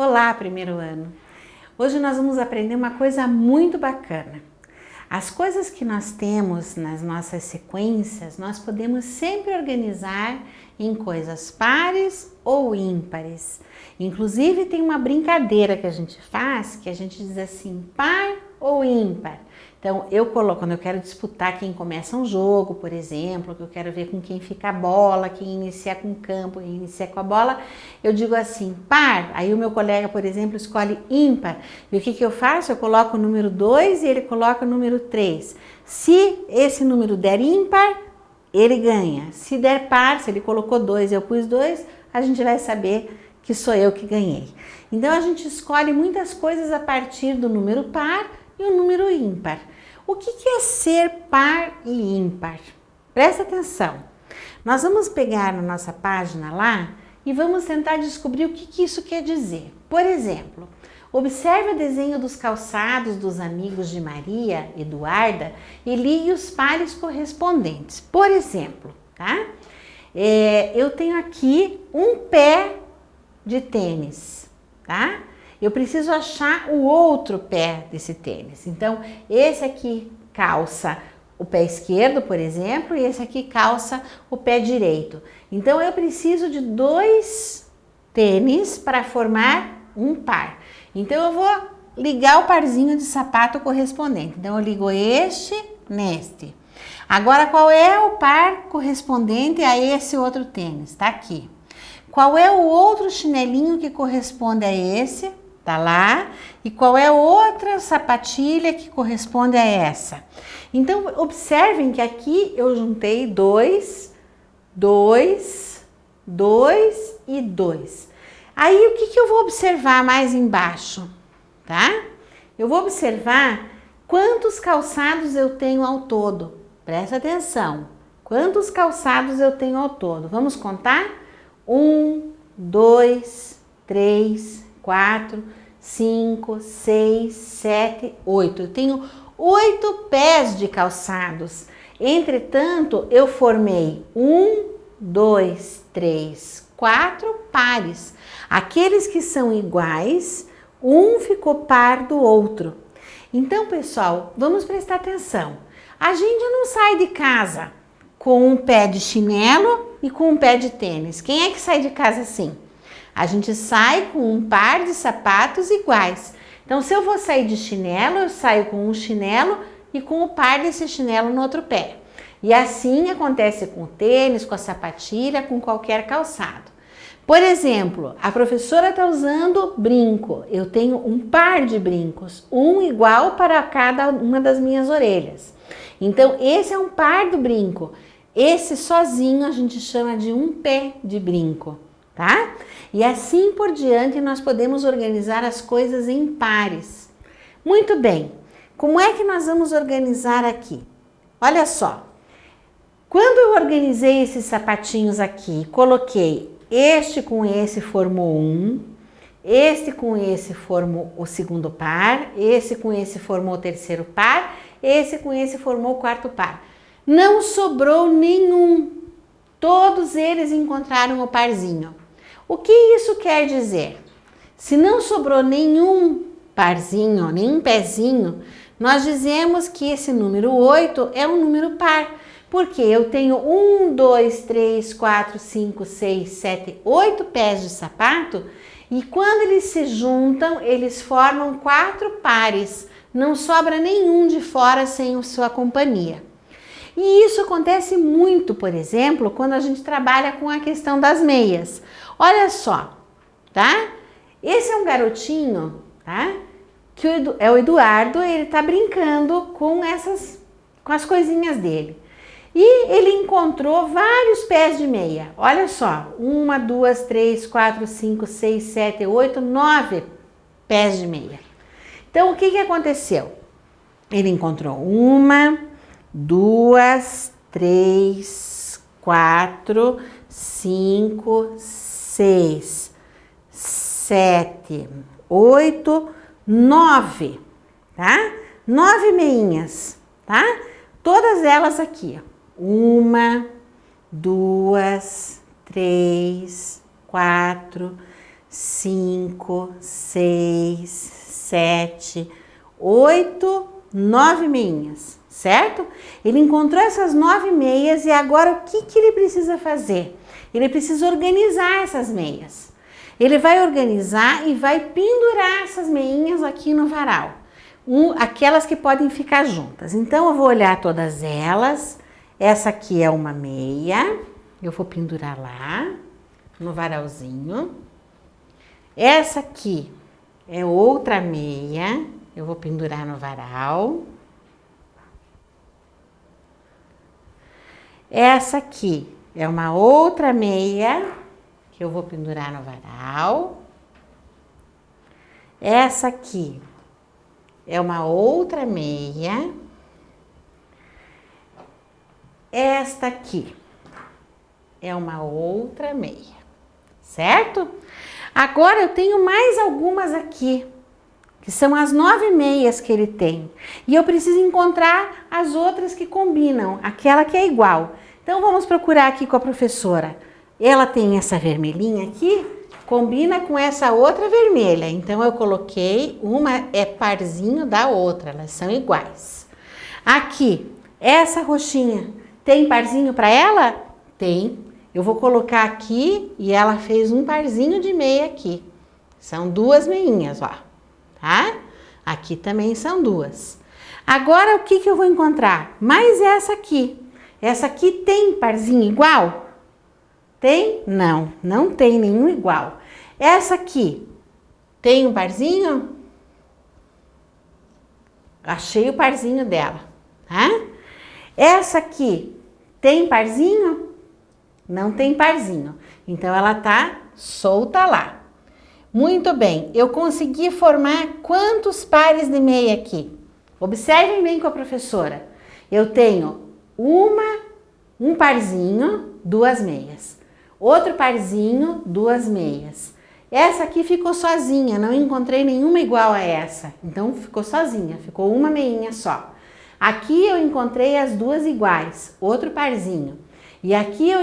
Olá, primeiro ano! Hoje nós vamos aprender uma coisa muito bacana. As coisas que nós temos nas nossas sequências, nós podemos sempre organizar em coisas pares ou ímpares. Inclusive tem uma brincadeira que a gente faz, que a gente diz assim, par ou ímpar. Então eu coloco, quando eu quero disputar quem começa um jogo, por exemplo, que eu quero ver com quem fica a bola, quem inicia com o campo, quem inicia com a bola, eu digo assim, par. Aí o meu colega, por exemplo, escolhe ímpar. E o que eu faço? Eu coloco o número 2 e ele coloca o número 3. Se esse número der ímpar, ele ganha. Se der par, se ele colocou 2 e eu pus 2, a gente vai saber que sou eu que ganhei. Então a gente escolhe muitas coisas a partir do número par e o número ímpar. O que é ser par e ímpar? Presta atenção. Nós vamos pegar na nossa página lá e vamos tentar descobrir o que isso quer dizer. Por exemplo, observe o desenho dos calçados dos amigos de Maria, Eduarda, e ligue os pares correspondentes. Por exemplo, tá? Eu tenho aqui um pé de tênis, tá? Eu preciso achar o outro pé desse tênis. Então, esse aqui calça o pé esquerdo, por exemplo, e esse aqui calça o pé direito. Então, eu preciso de 2 tênis para formar um par. Então, eu vou ligar o parzinho de sapato correspondente. Então, eu ligo este neste. Agora, qual é o par correspondente a esse outro tênis? Tá aqui. Qual é o outro chinelinho que corresponde a esse? Tá lá. E qual é outra sapatilha que corresponde a essa? Então, observem que aqui eu juntei 2, 2, 2 e 2. Aí, o que eu vou observar mais embaixo? Tá? Eu vou observar quantos calçados eu tenho ao todo. Presta atenção. Quantos calçados eu tenho ao todo? Vamos contar? 1, 2, 3, 4, 5, 6, 7, 8. Eu tenho 8 pés de calçados. Entretanto, eu formei 1, 2, 3, 4 pares. Aqueles que são iguais, um ficou par do outro. Então, pessoal, vamos prestar atenção. A gente não sai de casa com um pé de chinelo e com um pé de tênis. Quem é que sai de casa assim? A gente sai com um par de sapatos iguais. Então, se eu vou sair de chinelo, eu saio com um chinelo e com o par desse chinelo no outro pé. E assim acontece com o tênis, com a sapatilha, com qualquer calçado. Por exemplo, a professora está usando brinco. Eu tenho um par de brincos, um igual para cada uma das minhas orelhas. Então, esse é um par do brinco. Esse sozinho a gente chama de um pé de brinco, tá? E assim por diante nós podemos organizar as coisas em pares. Muito bem, como é que nós vamos organizar aqui? Olha só, quando eu organizei esses sapatinhos aqui, coloquei este com esse formou um, este com esse formou o segundo par, esse com esse formou o terceiro par, esse com esse formou o quarto par. Não sobrou nenhum, todos eles encontraram o parzinho. O que isso quer dizer? Se não sobrou nenhum parzinho, nenhum pezinho, nós dizemos que esse número 8 é um número par, porque eu tenho 1, 2, 3, 4, 5, 6, 7, 8 pés de sapato e quando eles se juntam, eles formam 4 pares, não sobra nenhum de fora sem sua companhia. E isso acontece muito, por exemplo, quando a gente trabalha com a questão das meias. Olha só, tá? Esse é um garotinho, tá? Que é o Eduardo, ele tá brincando com as coisinhas dele. E ele encontrou vários pés de meia. Olha só, 1, 2, 3, 4, 5, 6, 7, 8, 9 pés de meia. Então, o que aconteceu? Ele encontrou 1, 2, 3, 4, 5, 6, 7, 8, 9, tá? 9 meinhas, tá? Todas elas aqui, ó. 1, 2, 3, 4, 5, 6, 7, 8, 9 meinhas, certo? Ele encontrou essas 9 meias e agora o que ele precisa fazer? Ele precisa organizar essas meias. Ele vai organizar e vai pendurar essas meinhas aqui no varal. Aquelas que podem ficar juntas. Então, eu vou olhar todas elas. Essa aqui é uma meia. Eu vou pendurar lá no varalzinho. Essa aqui é outra meia. Eu vou pendurar no varal. Essa aqui é uma outra meia que eu vou pendurar no varal. Essa aqui é uma outra meia. Esta aqui é uma outra meia, certo? Agora eu tenho mais algumas aqui, que são as 9 meias que ele tem. E eu preciso encontrar as outras que combinam, aquela que é igual. Então vamos procurar aqui com a professora. Ela tem essa vermelhinha aqui, combina com essa outra vermelha. Então eu coloquei, uma é parzinho da outra, elas são iguais. Aqui, essa roxinha, tem parzinho para ela? Tem. Eu vou colocar aqui e ela fez um parzinho de meia aqui. São 2 meinhas, ó. Tá? Aqui também são 2. Agora o que eu vou encontrar? Mais essa aqui. Essa aqui tem parzinho igual? Tem? Não, não tem nenhum igual. Essa aqui tem um parzinho? Achei o parzinho dela, tá? Essa aqui tem parzinho? Não tem parzinho. Então ela tá solta lá. Muito bem, eu consegui formar quantos pares de meia aqui? Observem bem com a professora. Eu tenho um parzinho, 2 meias. Outro parzinho, 2 meias. Essa aqui ficou sozinha, não encontrei nenhuma igual a essa. Então ficou sozinha, ficou uma meinha só. Aqui eu encontrei as 2 iguais, outro parzinho. E aqui eu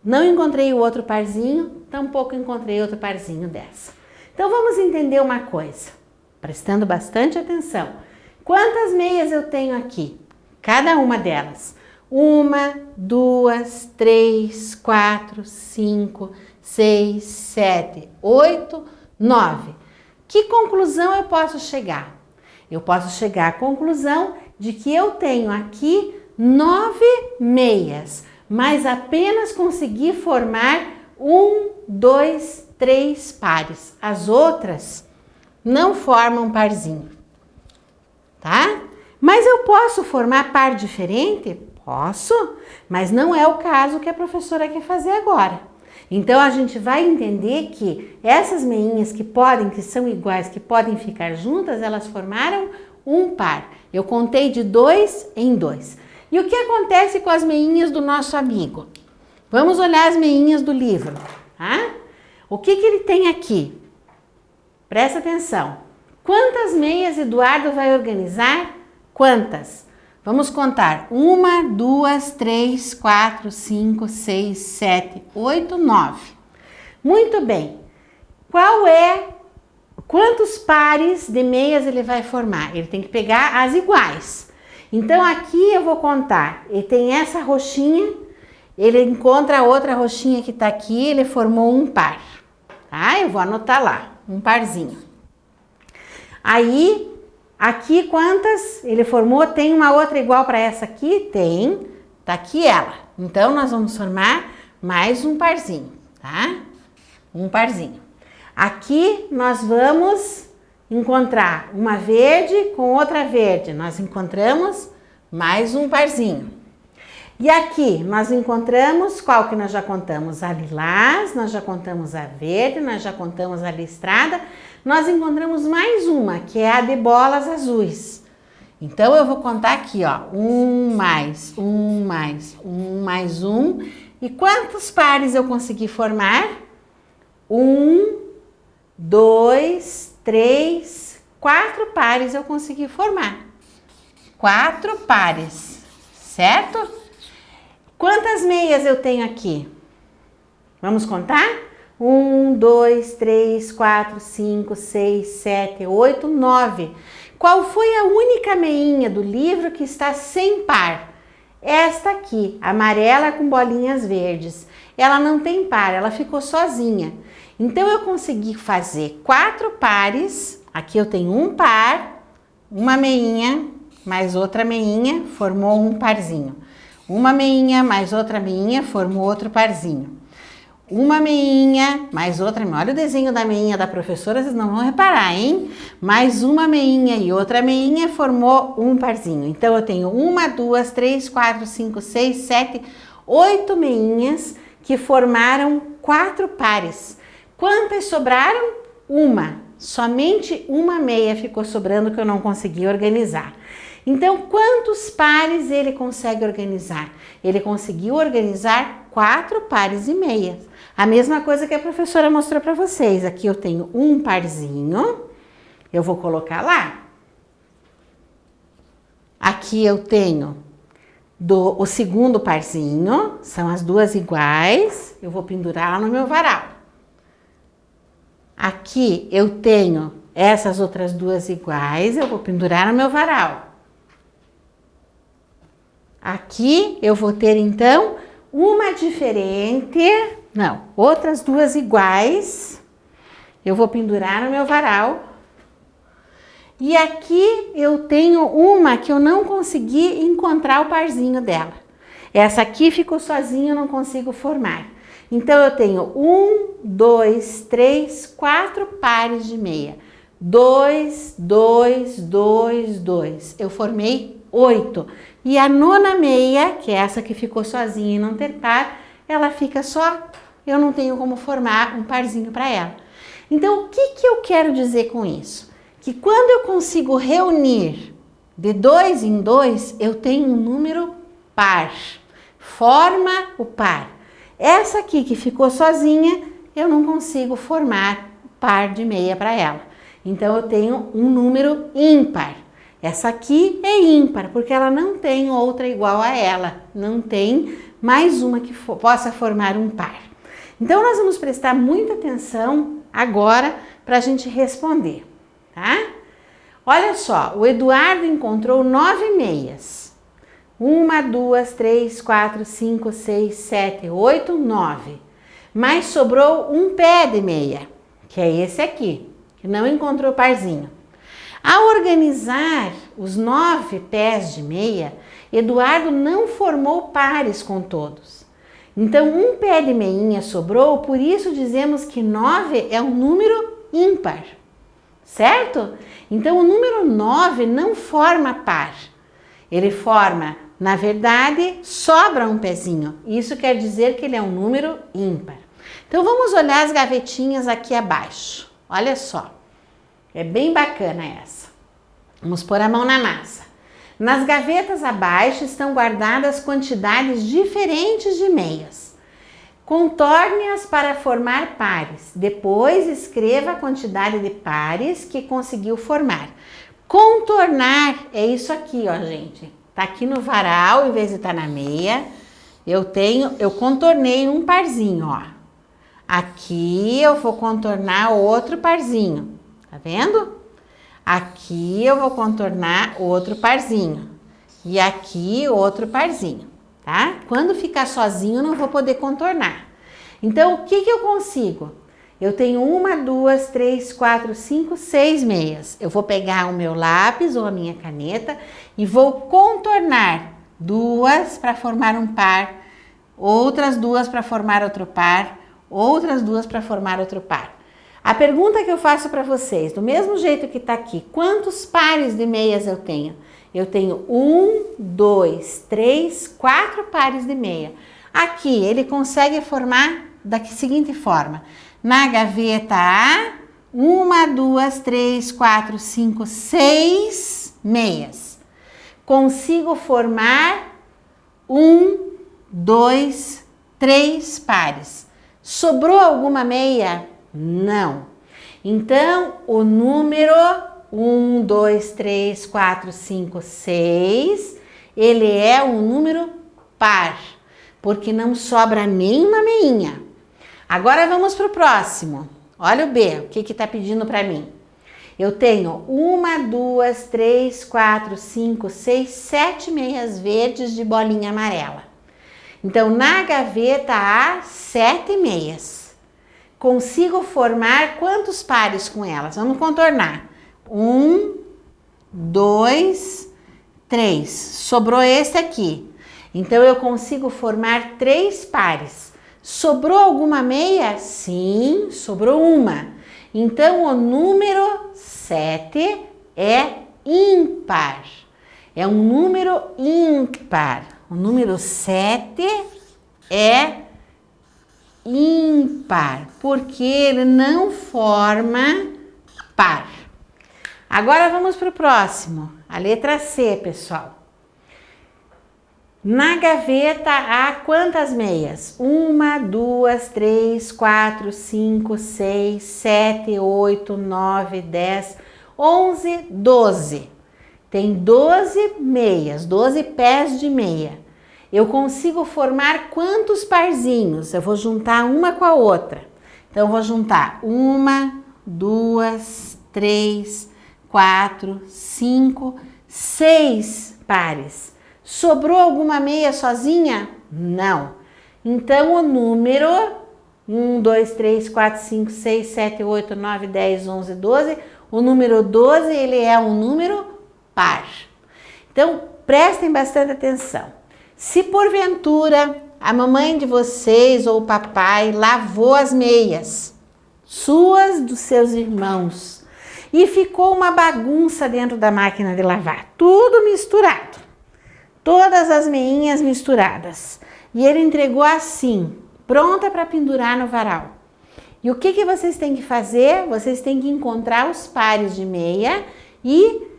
não encontrei o outro parzinho, tampouco encontrei outro parzinho dessa. Então vamos entender uma coisa, prestando bastante atenção. Quantas meias eu tenho aqui? Cada uma delas. 1, 2, 3, 4, 5, 6, 7, 8, 9. Que conclusão eu posso chegar? Eu posso chegar à conclusão de que eu tenho aqui 9 meias, mas apenas consegui formar 1, 2, 3 pares. As outras não formam parzinho, tá? Mas eu posso formar par diferente? Posso, mas não é o caso que a professora quer fazer agora. Então a gente vai entender que essas meinhas que são iguais, que podem ficar juntas, elas formaram um par. Eu contei de 2 em 2. E o que acontece com as meinhas do nosso amigo? Vamos olhar as meinhas do livro, tá? O que ele tem aqui? Presta atenção. Quantas meias Eduardo vai organizar? Quantas? Vamos contar. 1, 2, 3, 4, 5, 6, 7, 8, 9. Muito bem. Quantos pares de meias ele vai formar? Ele tem que pegar as iguais. Então aqui eu vou contar. Ele tem essa roxinha, ele encontra a outra roxinha que tá aqui, ele formou um par. Tá? Eu vou anotar lá, um parzinho. Aí, aqui quantas ele formou? Tem uma outra igual para essa aqui? Tem. Tá aqui ela. Então nós vamos formar mais um parzinho, tá? Um parzinho. Aqui nós vamos encontrar uma verde com outra verde. Nós encontramos mais um parzinho. E aqui nós encontramos, qual que nós já contamos? A lilás, nós já contamos a verde, nós já contamos a listrada. Nós encontramos mais uma, que é a de bolas azuis. Então eu vou contar aqui, ó. 1 mais 1 mais 1 mais 1. E quantos pares eu consegui formar? 1, 2, 3, 4 pares eu consegui formar. 4 pares, certo? Quantas meias eu tenho aqui? Vamos contar? 1, 2, 3, 4, 5, 6, 7, 8, 9. Qual foi a única meinha do livro que está sem par? Esta aqui, amarela com bolinhas verdes. Ela não tem par, ela ficou sozinha. Então, eu consegui fazer 4 pares. Aqui eu tenho um par, uma meinha, mais outra meinha, formou um parzinho. Uma meinha, mais outra meinha, formou outro parzinho. Uma meinha, mais outra meinha. Olha o desenho da meinha da professora, vocês não vão reparar, hein? Mais uma meinha e outra meinha formou um parzinho. Então, eu tenho 1, 2, 3, 4, 5, 6, 7, 8 meinhas que formaram 4 pares. Quantas sobraram? Uma. Somente uma meia ficou sobrando que eu não consegui organizar. Então, quantos pares ele consegue organizar? Ele conseguiu organizar 4 pares e meias. A mesma coisa que a professora mostrou para vocês. Aqui eu tenho um parzinho, eu vou colocar lá. Aqui eu tenho o segundo parzinho, são as duas iguais, eu vou pendurar lá no meu varal. Aqui eu tenho essas outras duas iguais, eu vou pendurar no meu varal. Aqui eu vou ter então uma diferente, não, outras duas iguais, eu vou pendurar no meu varal. E aqui eu tenho uma que eu não consegui encontrar o parzinho dela. Essa aqui ficou sozinha, eu não consigo formar. Então, eu tenho 1, 2, 3, 4 pares de meia. 2, 2, 2, 2. Eu formei 8. E a nona meia, que é essa que ficou sozinha e não ter par, ela fica só. Eu não tenho como formar um parzinho para ela. Então, o que eu quero dizer com isso? Que quando eu consigo reunir de 2 em 2, eu tenho um número par. Forma o par. Essa aqui que ficou sozinha, eu não consigo formar par de meia para ela. Então, eu tenho um número ímpar. Essa aqui é ímpar, porque ela não tem outra igual a ela. Não tem mais uma que possa formar um par. Então, nós vamos prestar muita atenção agora para a gente responder, tá? Olha só, o Eduardo encontrou 9 meias. 1, 2, 3, 4, 5, 6, 7, 8, 9. Mas sobrou um pé de meia, que é esse aqui, que não encontrou parzinho. Ao organizar os 9 pés de meia, Eduardo não formou pares com todos. Então, um pé de meinha sobrou, por isso dizemos que 9 é um número ímpar, certo? Então, o número 9 não forma par. Ele forma, na verdade, sobra um pezinho. Isso quer dizer que ele é um número ímpar. Então, vamos olhar as gavetinhas aqui abaixo. Olha só, é bem bacana essa. Vamos pôr a mão na massa. Nas gavetas abaixo estão guardadas quantidades diferentes de meias. Contorne-as para formar pares. Depois, escreva a quantidade de pares que conseguiu formar. Contornar é isso aqui, ó, gente. Tá aqui no varal, em vez de estar na meia, eu contornei um parzinho, ó. Aqui eu vou contornar outro parzinho, tá vendo? Aqui eu vou contornar outro parzinho. E aqui outro parzinho, tá? Quando ficar sozinho, eu não vou poder contornar. Então, o que eu consigo? Eu tenho 1, 2, 3, 4, 5, 6 meias. Eu vou pegar o meu lápis ou a minha caneta e vou contornar 2 para formar um par, outras 2 para formar outro par, outras 2 para formar outro par. A pergunta que eu faço para vocês, do mesmo jeito que está aqui, quantos pares de meias eu tenho? Eu tenho 1, 2, 3, 4 pares de meia. Aqui, ele consegue formar da seguinte forma. Na gaveta A, 1, 2, 3, 4, 5, 6 meias. Consigo formar 1, 2, 3 pares. Sobrou alguma meia? Não. Então, o número 1, 2, 3, 4, 5, 6, ele é um número par, porque não sobra nenhuma meinha. Agora vamos para o próximo. Olha o B, o que está pedindo para mim? Eu tenho 1, 2, 3, 4, 5, 6, 7 meias verdes de bolinha amarela. Então, na gaveta há 7 meias. Consigo formar quantos pares com elas? Vamos contornar. 1, 2, 3. Sobrou esse aqui. Então, eu consigo formar 3 pares. Sobrou alguma meia? Sim, sobrou uma. Então, o número 7 é ímpar. É um número ímpar. O número 7 é ímpar, porque ele não forma par. Agora vamos para o próximo, a letra C, pessoal. Na gaveta há quantas meias? 1, 2, 3, 4, 5, 6, 7, 8, 9, 10, 11, 12. Tem 12 meias, 12 pés de meia. Eu consigo formar quantos parzinhos? Eu vou juntar uma com a outra. Então, eu vou juntar 1, 2, 3, 4, 5, 6 pares. Sobrou alguma meia sozinha? Não. Então, o número 1, 2, 3, 4, 5, 6, 7, 8, 9, 10, 11, 12. O número 12, ele é um número par. Então, prestem bastante atenção. Se porventura a mamãe de vocês ou o papai lavou as meias, suas dos seus irmãos, e ficou uma bagunça dentro da máquina de lavar, tudo misturado, todas as meinhas misturadas, e ele entregou assim, pronta para pendurar no varal. E o que vocês têm que fazer? Vocês têm que encontrar os pares de meia e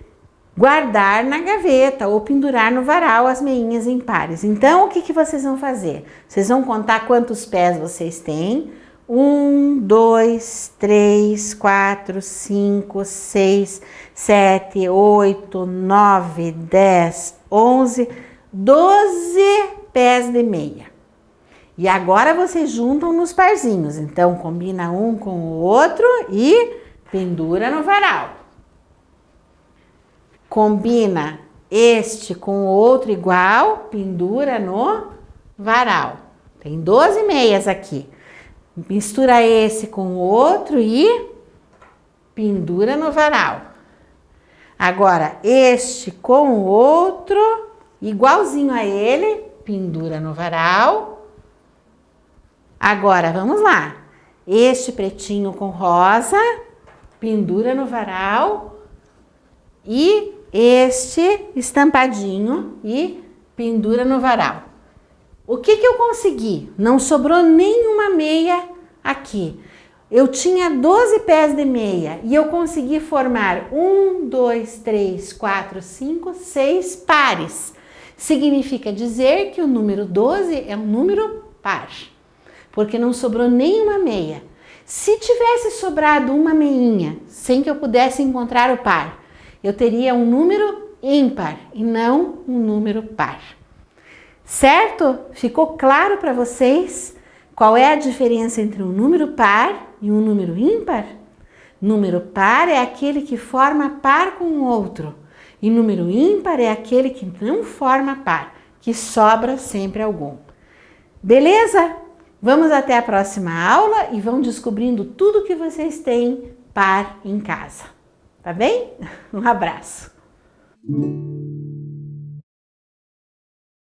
guardar na gaveta ou pendurar no varal as meinhas em pares. Então, o que vocês vão fazer? Vocês vão contar quantos pés vocês têm. 1, 2, 3, 4, 5, 6, 7, 8, 9, 10, 11, 12 pés de meia. E agora vocês juntam nos parzinhos. Então, combina um com o outro e pendura no varal. Combina este com o outro igual, pendura no varal. Tem 12 meias aqui. Mistura esse com o outro e pendura no varal. Agora, este com o outro, igualzinho a ele, pendura no varal. Agora, vamos lá. Este pretinho com rosa, pendura no varal. E este estampadinho e pendura no varal. O que eu consegui? Não sobrou nenhuma meia aqui. Eu tinha 12 pés de meia e eu consegui formar 1, 2, 3, 4, 5, 6 pares. Significa dizer que o número 12 é um número par, porque não sobrou nenhuma meia. Se tivesse sobrado uma meinha, sem que eu pudesse encontrar o par, eu teria um número ímpar e não um número par. Certo? Ficou claro para vocês qual é a diferença entre um número par e um número ímpar? Número par é aquele que forma par com o outro e número ímpar é aquele que não forma par, que sobra sempre algum. Beleza? Vamos até a próxima aula e vão descobrindo tudo que vocês têm par em casa. Tá bem? Um abraço!